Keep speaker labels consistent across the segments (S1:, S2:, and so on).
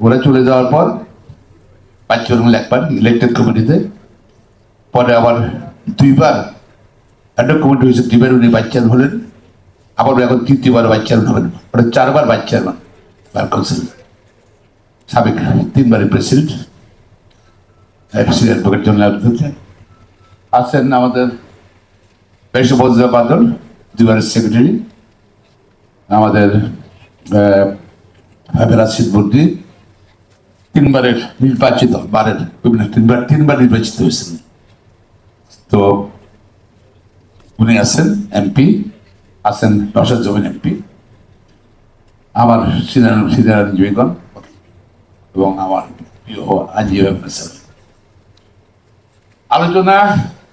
S1: ওরা চলে যাওয়ার পর 5 জন মিলে একবার ইলেকটেড কমিটিতে, পরে আবার 2বার অ্যাডক কমিটি হয়েছে, 2বার উনি ভাইস চেয়ারম্যান হলেন, আবার এখন 3বার ভাইস চেয়ারম্যান হবেন, ওটা 4বার ভাইস চেয়ারম্যান বার কাউন্সিল, সাবেক 3বারের প্রেসিডেন্ট অ্যাডভোকেট জেনারেল আছেন আমাদের বেশবজ্জা বাদল, 2বারের সেক্রেটারি, আমাদের রাশিদ বর্দি 3বারের নির্বাচিত, তিনবার নির্বাচিত হয়েছেন। তো উনি আছেন এমপি, আছেন নওশাদ জমিন এমপি, আমার সিনিয়র আইনজীবীগণ এবং আমার প্রিয় আইনজীবী। আলোচনা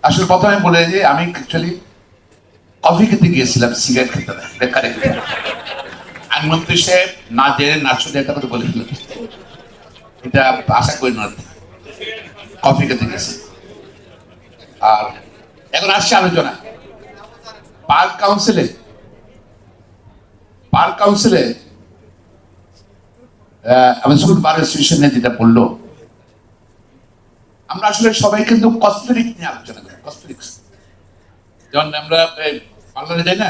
S1: আসলে প্রথমে বলে যে আমি অ্যাকচুয়ালি কফি খেতে গিয়েছিলাম, সিগারেট খেতে না, আইনমন্ত্রী সাহেব না জেনে না শুনে একটা কথা বলে ফেলেন, এটা আশা করি না, কফি খেতে গেছি। আর এখন আসছে আলোচনা পার্ক কাউন্সিলে আমি স্কুল বার অ্যাসোসিয়েশনে যেটা বললো, আমরা আসলে সবাই কিন্তু কসমেটিক নিয়ে আলোচনা করি, কসমেটিক্স। যেমন আমরা পার্লারে যাই না,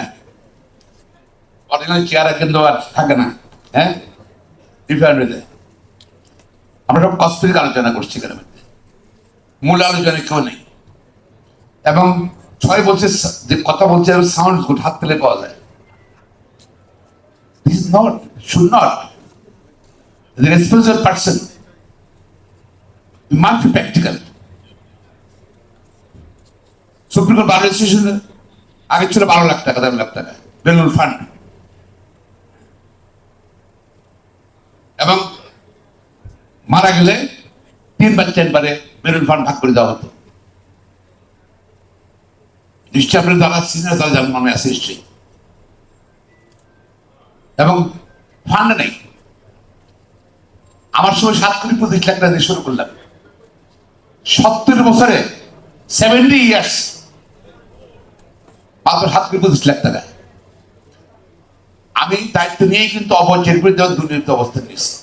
S1: অরিজিনাল চেয়ার কিন্তু আর থাকে না, হ্যাঁ, ডিফারেন্ট হয়ে যায়। আমরা সব কসমেটিক আলোচনা করছি এখানে, মূল আলোচনা কেউ নেই। এবং সবাই বলছে যে কথা বলছে সাউন্ড গুড, হাত পেলে পাওয়া যায়। This is not, should not, the responsible person, you must be practical. Supreme court bar association আগে ছিল 12 লাখ টাকা, 13 লাখ টাকা বেলুন ফান্ড, এবং মারা গেলে 3বার 4বারে বেলুন ফান্ড ভাগ করে দেওয়া হতো। নিশ্চয় আপনার যারা সিনিয়র তারা যেমন মনে আছে নিশ্চয়ই। এবং ফান্ড নেই। আমার সময় 7 কোটি 25 লাখ টাকা দিয়ে শুরু করলাম, 70 বছরে 70 ইয়ার্স মাত্র 7 কোটি 25 লাখ টাকা। আমি দায়িত্ব নিয়েই কিন্তু অবচের বিরুদ্ধে দুর্নীতি অবস্থা নিয়েছি।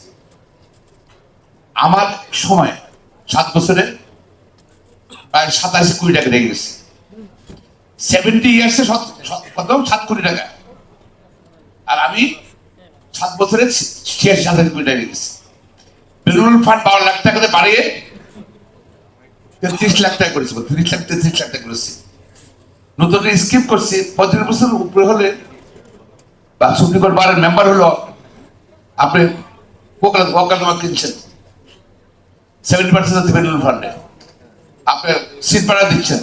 S1: আমার সময় 7 বছরে প্রায় 87 কোটি টাকা রেখে গেছে। 70 ইয়ার্সে কত 7 কোটি টাকা, আর আমি 7 বছরে 86 কোটি টাকা গেছি। বেলুন ফান্ড 12 লাখ টাকাতে বাড়িয়ে 33 লাখ টাকা করেছি, 33 লাখ টাকা করেছি। নতুন স্কিম করছি, 35 বছর উপরে হলে বা সুপ্রিম কোর্ট বারের মেম্বার হলো, আপনি ওকালনামা কিনছেন 70% বেলুন ফান্ডে, আপনি সিট ভাড়া দিচ্ছেন,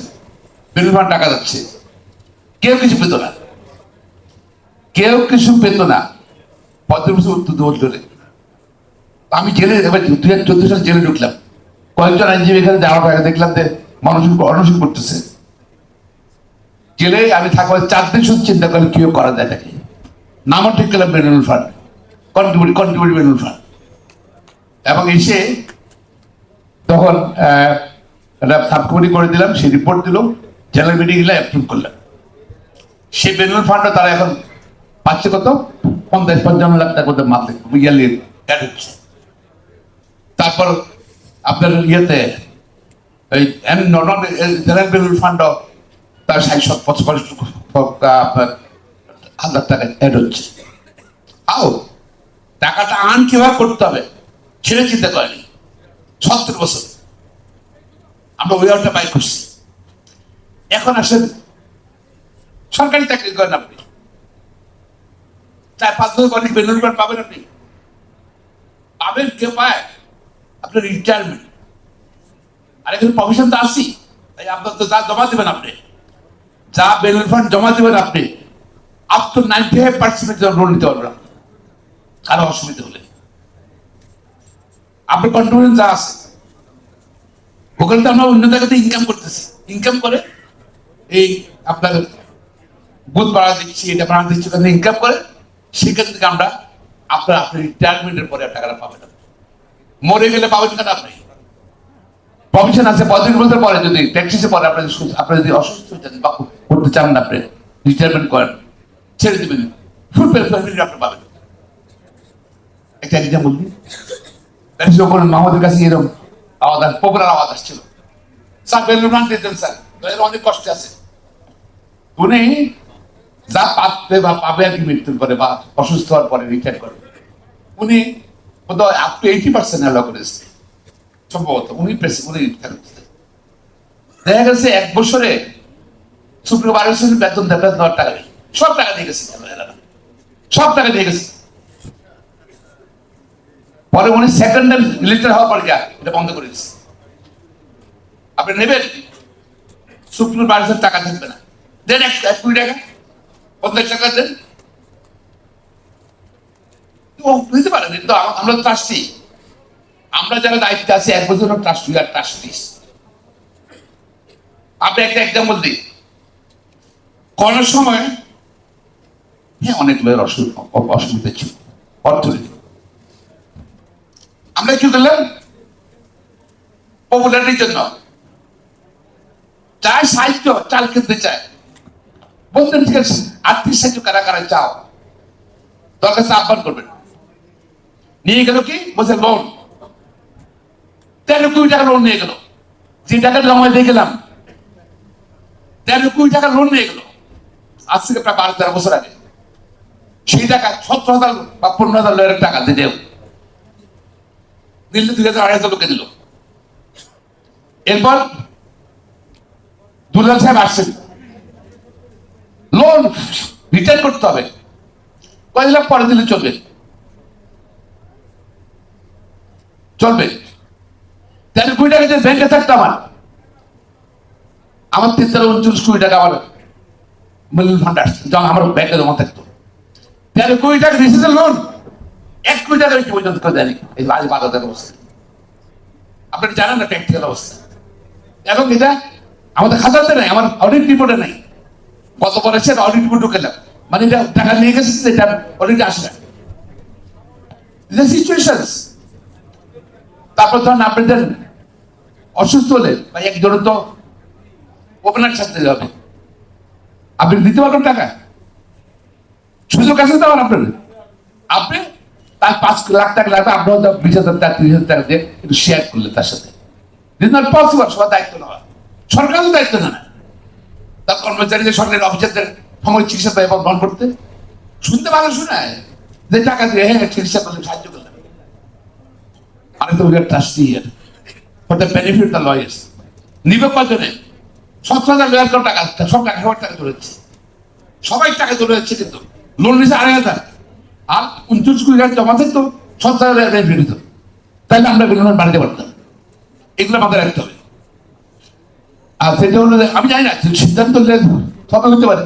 S1: বেলুন ফান্ড টাকা যাচ্ছে, কেউ কিছু পেত না, কেউ কিছু পেত না। 35 বছর ধরে আমি জেলে, এবার 2014 সালে জেলে ঢুকলাম। কয়েকজন আইনজীবী এখানে যাওয়ার আগে দেখলাম যে মানুষ অনশন করতেছে জেলে। আমি থাকবো 4 দিন শুধু চিন্তা করেন কি করা যায় নাকি, নামও ঠিক করলাম balloon fund, contribute balloon fund. এবং এসে তখন একটা সাব কমিটি করে দিলাম, সেই রিপোর্ট দিল, জেনারেল মিটিং গেলে অ্যাপ্রুভ করলাম। সেই বেলুন ফান্ডও তারা এখন পাচ্ছে কত 50-55 লাখ টাকা করে মাত্র ইয়ারলি অ্যাড হচ্ছে। তারপর আপনার ইয়েতে এই জেনারেল বেলুন ফান্ডও তার 60-55 টাকা অ্যাড হচ্ছে। আও টাকাটা আন কিভাবে করতে হবে ছেড়ে চিন্তা করেনি। 70 বছর আমরা ওই আউটটা বাই করছি। এখন আসেন সরকারি চাকরি করেন আপনি, 4-5 বছর অনেক বেলুন ফান্ড পাবেন, আপনি পাবেন, কেউ পায় আপনার রিটায়ারমেন্ট। আর এখানে প্রফেশন তো আসি, তাই আপনার তো যা জমা দেবেন, আপনি যা বেলুন ফান্ড জমা দেবেন, আপনি আপ টু 95% লোন নিতে পারবেন কারো অসুবিধা হলে। আপনার কন্ট্রিবিউশন যা আছে ওখানে তো আমরা অন্য জায়গাতে ইনকাম করতেছি, ইনকাম করে এই আপনার বুথ ভাড়া দিচ্ছি, এটা ভাড়া দিচ্ছি, ওখানে ইনকাম করে সেখান থেকে আমরা আপনার রিটায়ারমেন্টের পরে টাকাটা পাবেন। মরে গেলে পাবেন কেন আপনি? প্রভিশন আছে 35 বছর পরে যদি ট্যাক্সিসে পরে আপনি যদি অসুস্থ হয়ে যান বা করতে চান না, আপনি রিটায়ারমেন্ট করেন, ছেড়ে দেবেন, ফুল পেনশন আপনি পাবেন। একটা এক্সাম্পল দিই, যখন মাহমুদের কাছে এরকম আওয়াজ পপুলার আওয়াজ আসছিল, স্যার বেলুন দিতেন, স্যার অনেক কষ্ট আছে, উনি যা পাবে বা পাবে আর কি মৃত্যুর পরে বা অসুস্থ হওয়ার পরে রিটায়ার করবে, উনি বোধহয় আপ টু 80% অ্যালাউ করেছে সম্ভবত, উনি দেখা গেছে 1 বছরে সুপ্রিম কোর্টের বেতন দেওয়ার টাকা নেই, সব টাকা দিয়ে গেছে, সব টাকা দিয়ে গেছে। পরে উনি সেকেন্ড টাইম ইলেক্টেড হওয়ার পরে এটা বন্ধ করে দিচ্ছে। আপনি নেবেন, সুপ্রিম কোর্টের টাকা থাকবে না, দেন 1 কোটি টাকা, 50 টাকা দেন, বুঝতে পারেন। কিন্তু আমরা ট্রাস্টি, আমরা যারা দায়িত্বে আছি 1 বছর ট্রাস্টি আর ট্রাস্টিস। আপনি একটা এক্সাম্পল দিই, করোনার সময় হ্যাঁ অনেক লোকের অসুবিধা ছিল অর্থনীতি, আমরা কি করলাম পপুলারিটির জন্য চায় সাহায্য, চাল কিনতে চায়, বলতেন ঠিক আছে আর্থিক সাহায্য কারা কারা চাও, দরকার আহ্বান করবেন। নিয়ে গেল কি বলছে লোন, 13 কোটি টাকা লোন নিয়ে গেল, যে টাকা জমা দিয়ে গেলাম 13 কোটি টাকা লোন নিয়ে গেল, আজ থেকে প্রায় 12-13 বছর আগে। সেই টাকা 17,000 বা 15,000 লোকের টাকা দিয়ে দিল, 2,000-2,500 লোকে দিল। এরপর দুলাল সাহেব আসছেন, লোন রিটার্ন করতে হবে, কয়েক পরে দিলে চলবে, চলবে। 13 কোটি টাকা যে ব্যাংকে থাকতো আমার 39 কোটি টাকা আমার মিলিয়ন ফান্ড আসছে, যখন আমার ব্যাংকে জমা থাকতো। 13 কোটি টাকা দিয়েছে লোন, 1 কোটি টাকা কি পর্যন্ত করে দেয়নি এই বাজারের অবস্থা। আপনি জানেন না প্র্যাকটিক্যাল অবস্থা। এবং এটা আমাদের খাতাতে নাই, আমার অডিট রিপোর্টে নাই, কত করেছে অডিট রিপোর্ট ঢুকেলাম, মানে এটা টাকা নিয়ে গেছে, এটা অডিট আসে না, সিচুয়েশনস। তারপর ধরেন আপনাদের অসুস্থ হলে বা একজন তো ওপেনার সাথে যাবে, আপনি দিতে পারবেন টাকা, সুযোগ আছে তো আপনার, আপনি তার 5 লাখ টাকা লাগবে, আপনার 20,000 টাকা 30,000 টাকা দিয়ে একটু শেয়ার করলে তার সাথে, পসিবল। সবার দায়িত্ব নেওয়া, সরকারও দায়িত্ব না, তার কর্মচারীদের সরকারের অফিসারদের সময় চিকিৎসা বহন করতে, শুনতে ভালো শোনায় যে টাকা দিয়ে হ্যাঁ চিকিৎসা করলে সাহায্য করলাম। আমি তো trustee year for the benefit the lawyers, নিবে কজনে 17,000 লয়ার টাকা, সব টাকা সবার টাকা তুলে যাচ্ছে, সবাই টাকা তুলে যাচ্ছে, কিন্তু লোন নিচ্ছে 2,500 আর 29 কোটি টাকা জমা থাকতো, 17,000 বেনিফিট দিত, তাইলে আমরা বেতন বাড়াতে পারতাম। এগুলো মাথায় রাখতে হবে। আর সেটা হলো আমি জানি না সিদ্ধান্ত সবাই হতে পারে,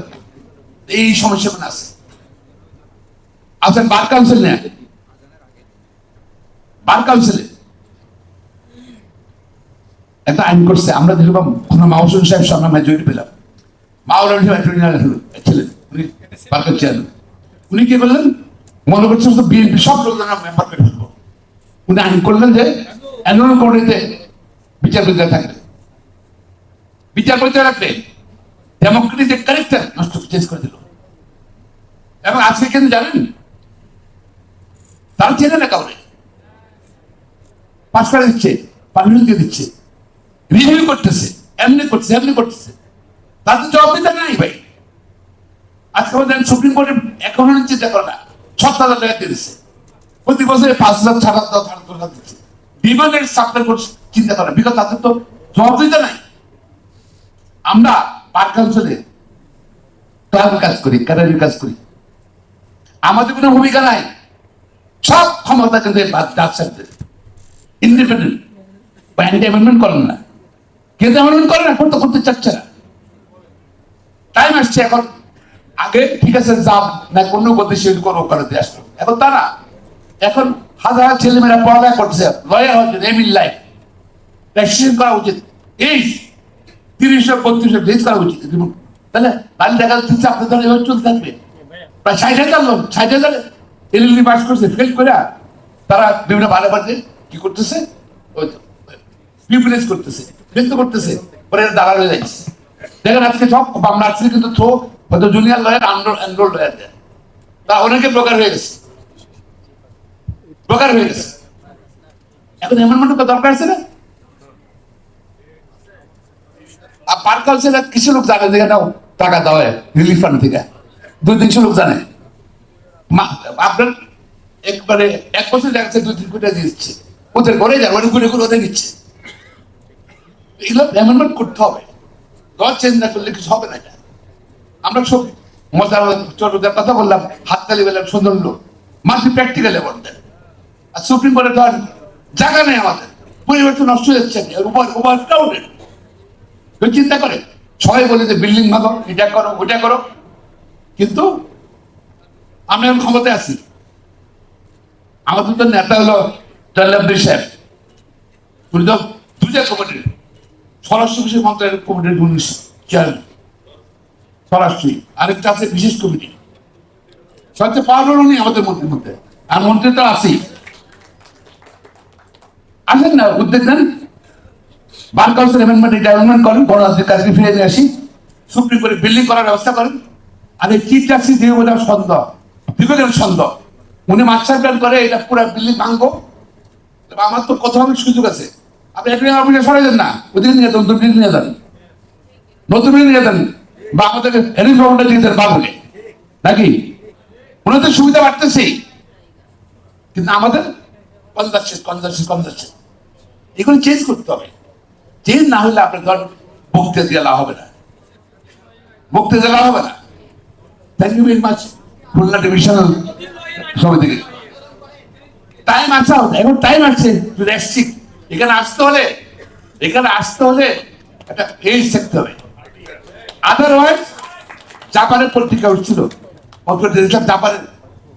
S1: এই সমস্যা মানে আছে। আছেন বার কাউন্সিল নেয়, বার কাউন্সিলে একটা আইন করছে, আমরা দেখলাম কোন মাহসুন সাহেব সামনে মেজরিটি পেলাম, ছিলেন উনি বার করছেন, উনি কি করলেন মনে করছেন তো বিএনপি সব লোক মেম্বার করে ফেলবো, উনি আইন করলেন যে অ্যানুয়াল কমিটিতে বিচারপতিরা থাকবে, বিচারপতিরা রাখবে, ডেমোক্রেটিক ক্যারেক্টার নষ্ট চেঞ্জ করে দিল। এবং আজকে কিন্তু জানেন তারা চেনে না কাউরে, পাস করে দিচ্ছে, পারমিশন দিয়ে দিচ্ছে, রিভিউ করতেছে, এমনি করতেছে এমনি করতেছে, তাদের জবাবদিহিতা নাই ভাই। আজকে আমাদের সুপ্রিম কোর্টের এখনো চিন্তা করে না, 7,000 টাকা দিয়ে দিচ্ছে, প্রতি বছরে 5,000 ছাড়া দিচ্ছে, বিমানের সাপ্লাই করছে, চিন্তা করে, বিকজ তাদের তো জবাবদিহিতা নাই। আমরা বার কাউন্সিলে ক্লাবের কাজ করি, ক্যাডারের কাজ করি, আমাদের কোনো ভূমিকা নাই, সব ক্ষমতা কিন্তু ইন্ডিপেন্ডেন্ট বা অ্যান্টি অ্যামেন্ডমেন্ট করেন না, কিন্তু অ্যামেন্ডমেন্ট করে না, করতে চাচ্ছে না। টাইম আসছে এখন, আগে ঠিক আছে যা না কোনো গতিশীল কোনো করে আসলো, এখন তা না, এখন হাজার ছেলেমেয়েরা পড়ালেখা করছে, লয়ার হচ্ছে, এম ইন লাইফ প্র্যাকটিস করা উচিত, এই 30-32 ডেজ করা উচিত। তাহলে বাড়ি দেখা যাচ্ছে আপনার ধরে এবার চলতে থাকবে। প্রায় 60,000 লোক, 60,000 এলএলবি পাস করছে, ফেল করে তারা বিভিন্ন ভালো বাড়িতে কি করতেছে, প্রিভিলেজ করতেছে, ফেল তো করতেছে, পরে দাঁড়া হয়ে যাচ্ছে। দেখেন আজকে সব মামলা আসছে, কিন্তু থ্রো হয়তো জুনিয়র লয়ার, এনরোল লয়ার দেয়, তা অনেকে ব্রোকার হয়ে গেছে, ব্রোকার হয়ে গেছে। এখন অ্যামেন্ডমেন্টের দরকার আছে না? আর পার কাউন্সিলর কিছু লোক জানে যে নাও টাকা দেওয়া হয় রিলিফ ফান্ড থেকে, 2-300 লোক জানে। আপনার একবারে 1 বছর লাগছে 2-3 কোটি দিচ্ছে, ওদের ঘরে যান, ওদের ঘুরে ঘুরে ওদের নিচ্ছে। এগুলো অ্যামেন্ডমেন্ট করতে হবে, দল চেঞ্জ না করলে কিছু হবে না। এটা আমরা সব মজার ছোটদের কথা বললাম, হাততালি বললাম, সুন্দর লোক, মাঝে প্র্যাকটিক্যালে বলতেন। আর সুপ্রিম কোর্টে ধর জায়গা নেই আমাদের, পরিবেশ নষ্ট হয়ে যাচ্ছে, চিন্তা করে সবাই বলে যে বিল্ডিং ভাঙো, এটা করো ওইটা করো, কিন্তু আমি এখন ক্ষমতায় আছি। আমাদের তো নেতা হলো জল্লাবদী সাহেব, উনি তো 2টা কমিটির স্বরাষ্ট্র বিষয় মন্ত্রণালয়ের কমিটির চেয়ারম্যান স্বরাষ্ট্রী, আরেকটা আছে বিশেষ কমিটি। সবচেয়ে পাওয়ারফুল উনি আমাদের মন্ত্রীর মধ্যে, আর মন্ত্রী তো আছেই। আসেন না, উদ্যোগ নেন, বার কাউন্সিল অ্যামেন্ডমেন্ট ডেভেলপমেন্ট করেন, গণতান্ত্রিক কাজকে ফিরে নিয়ে আসি, সুপ্রিম কোর্টে বিল্ডিং করার ব্যবস্থা করেন। আর এই চিফ জাস্টিস দিয়ে বলে সন্দেহ, বিবেকের সন্দেহ, উনি মাস্টার প্ল্যান করে এটা পুরো বিল্ডিং ভাঙবো। আমার তো কোথাও সুযোগ আছে, আপনি একটা অফিসে সরাই দেন না, ওদিকে নিয়ে যান, নতুন বিল্ডিং নিয়ে যান, নতুন বিল্ডিং নিয়ে যান, বা আমাদের হেরিং ভবনটা দিয়ে দেন বাবুলে, নাকি? ওনাদের সুবিধা বাড়তেছেই, কিন্তু আমাদের কনজারশন এগুলো চেঞ্জ করতে হবে। চেঞ্জ না হলে আপনার ধর বক্তৃতা দিয়ে লাভ হবে না, বক্তৃতা লাভ হবে না। Thank you very much Khulna divisional সমিতিকে। টাইম আসা হতো, এখন টাইম আসছে, এখানে আসতে হলে একটা এজ থাকতে হবে। আদারওয়াইজ জাপানের পত্রিকা উঠছিল, জাপানের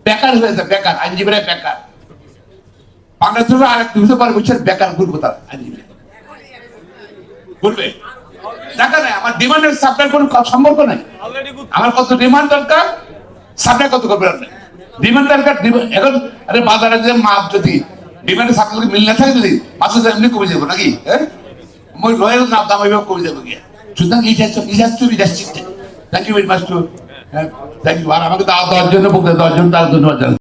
S1: বেকার হয়ে যায়, বেকার আইনজীবীরা বেকার। বাংলাদেশে আরেক দুটো পরে বলছেন বেকার ঘুরবো, তার আইনজীবী ঘুরবে দেখা নাই। আমার ডিমান্ডের সাপ্লাই কোনো সম্পর্ক নাই, আমার কত ডিমান্ড দরকার, সাপ্লাই কত করবে ডিমান্ড দরকার। এখন আরে বাজারে যে মাছ যদি ডিমান্ডের সাপ্লাই মিল না থাকে, যদি মাছ এমনি কমে যাবো নাকি? হ্যাঁ, রয়েল নাম দাম ওইভাবে কমে যাবো গিয়ে। সুতরাং thank you very much too, thank you. আর আমাকে দাওয়াত দেওয়ার জন্য, বক্তৃতা দেওয়ার জন্য তার ধন্যবাদ জানাই।